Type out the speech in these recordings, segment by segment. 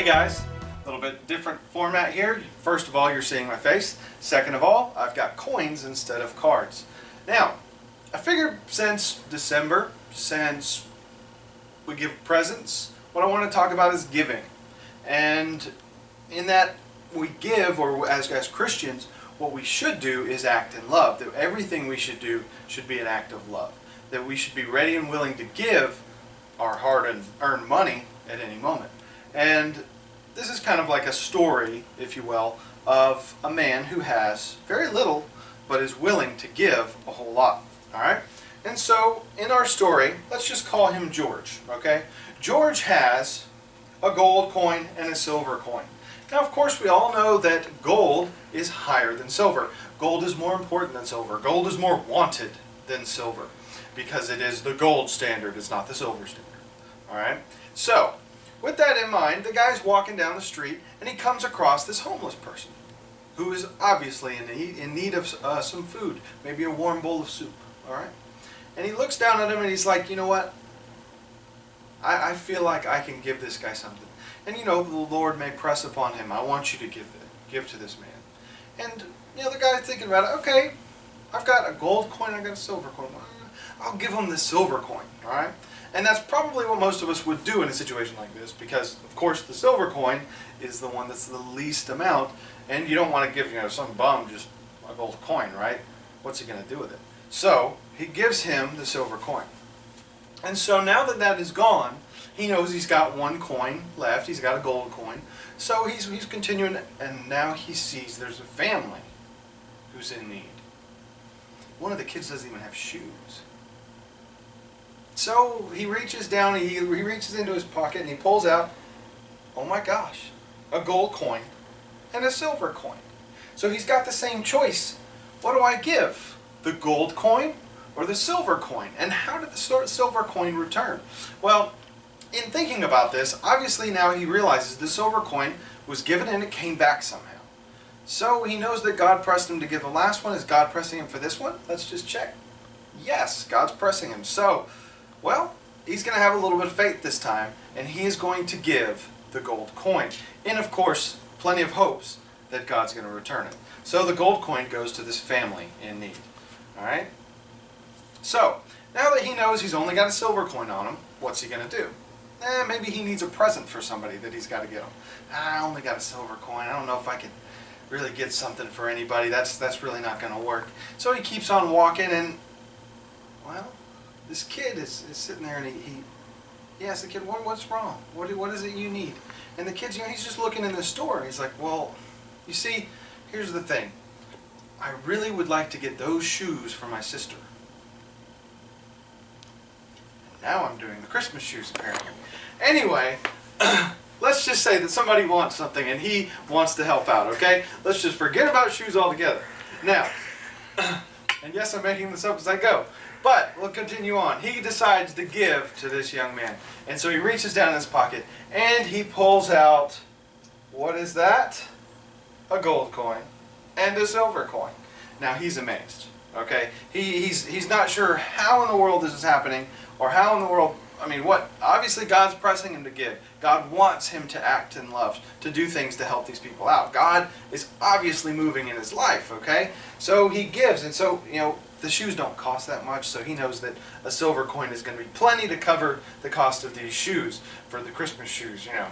guys, a little bit different format here. First of all, you're seeing my face. Second of all, I've got coins instead of cards. Now, I figured since December, since we give presents, what I want to talk about is giving. And in that we give, or as Christians, what we should do is act in love. That everything we should do should be an act of love. That we should be ready and willing to give our hard-earned money at any moment. And this is kind of like a story, if you will, of a man who has very little, but is willing to give a whole lot. All right? And so, in our story, let's just call him George, okay? George has a gold coin and a silver coin. Now, of course, we all know that gold is higher than silver. Gold is more important than silver. Gold is more wanted than silver because it is the gold standard. It's not the silver standard. All right? So, with that in mind, the guy's walking down the street and he comes across this homeless person who is obviously in need of some food, maybe a warm bowl of soup. All right? And he looks down at him and he's like, you know what? I feel like I can give this guy something. And you know, the Lord may press upon him. I want you to give to this man. And you know, the guy's thinking about it. Okay, I've got a gold coin, I've got a silver coin. I'll give him the silver coin, all right? And that's probably what most of us would do in a situation like this because, of course, the silver coin is the one that's the least amount, and you don't want to give, you know, some bum just a gold coin, right? What's he going to do with it? So, he gives him the silver coin. And so now that that is gone, he knows he's got one coin left. He's got a gold coin. So he's continuing, and now he sees there's a family who's in need. One of the kids doesn't even have shoes. So he reaches down, he reaches into his pocket, and he pulls out, oh my gosh, a gold coin and a silver coin. So he's got the same choice. What do I give? The gold coin or the silver coin? And how did the silver coin return? Well, in thinking about this, obviously now he realizes the silver coin was given and it came back somehow. So he knows that God pressed him to give the last one. Is God pressing him for this one? Let's just check. Yes, God's pressing him. So, well, he's going to have a little bit of faith this time, and he is going to give the gold coin. And of course, plenty of hopes that God's going to return it. So the gold coin goes to this family in need. All right? So, now that he knows he's only got a silver coin on him, what's he going to do? Maybe he needs a present for somebody that he's got to get him. I only got a silver coin. I don't know if I can really get something for anybody. That's really not going to work. So he keeps on walking, and, well, this kid is sitting there, and he asks the kid, what's wrong? What is it you need? And the kid's, you know, he's just looking in the store. He's like, well, you see, here's the thing. I really would like to get those shoes for my sister. Now I'm doing the Christmas shoes, apparently. Anyway, let's just say that somebody wants something and he wants to help out, okay? Let's just forget about shoes altogether. Now, and yes, I'm making this up as I go, but we'll continue on. He decides to give to this young man. And so he reaches down in his pocket and he pulls out, what is that? A gold coin and a silver coin. Now he's amazed, okay? He's not sure how in the world this is happening, or how in the world, I mean, what? Obviously God's pressing him to give. God wants him to act in love, to do things to help these people out. God is obviously moving in his life, okay? So he gives, and so, you know, the shoes don't cost that much, so he knows that a silver coin is going to be plenty to cover the cost of these shoes, for the Christmas shoes, you know,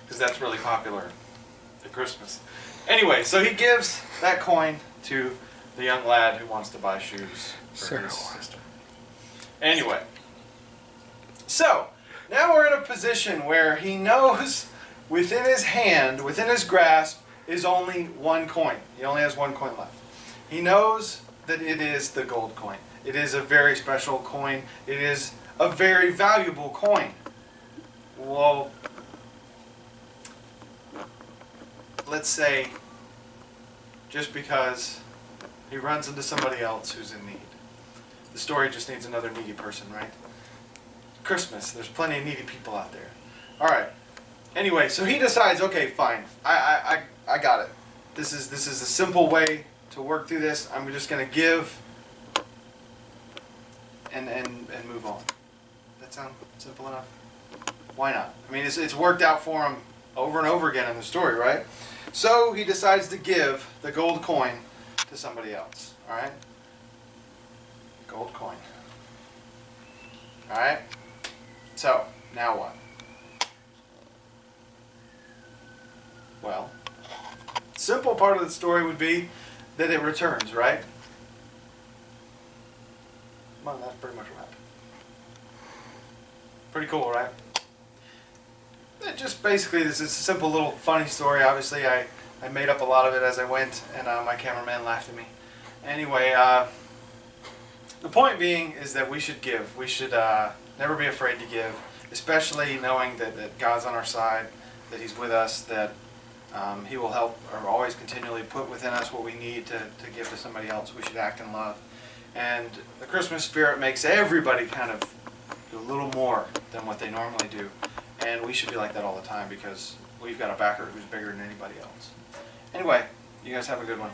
because that's really popular at Christmas. Anyway, so he gives that coin to the young lad who wants to buy shoes for his sister. Anyway. So, now we're in a position where he knows within his hand, within his grasp, is only one coin. He only has one coin left. He knows that it is the gold coin. It is a very special coin. It is a very valuable coin. Well, let's say just because he runs into somebody else who's in need. The story just needs another needy person, right? Christmas, there's plenty of needy people out there. All right. Anyway, so he decides, okay, fine. I got it. This is a simple way to work through this. I'm just going to give and move on. That sound simple enough? Why not? I mean, it's worked out for him over and over again in the story, right? So he decides to give the gold coin to somebody else. All right? Gold coin. All right? So, now what? Well, simple part of the story would be that it returns, right? Well, that's pretty much what happened. Pretty cool, right? It just basically, this is a simple little funny story. Obviously, I made up a lot of it as I went, and my cameraman laughed at me. Anyway, the point being is that we should give. We should never be afraid to give, especially knowing that God's on our side, that He's with us, that He will help or always continually put within us what we need to give to somebody else. We should act in love. And the Christmas spirit makes everybody kind of do a little more than what they normally do. And we should be like that all the time because we've got a backer who's bigger than anybody else. Anyway, you guys have a good one.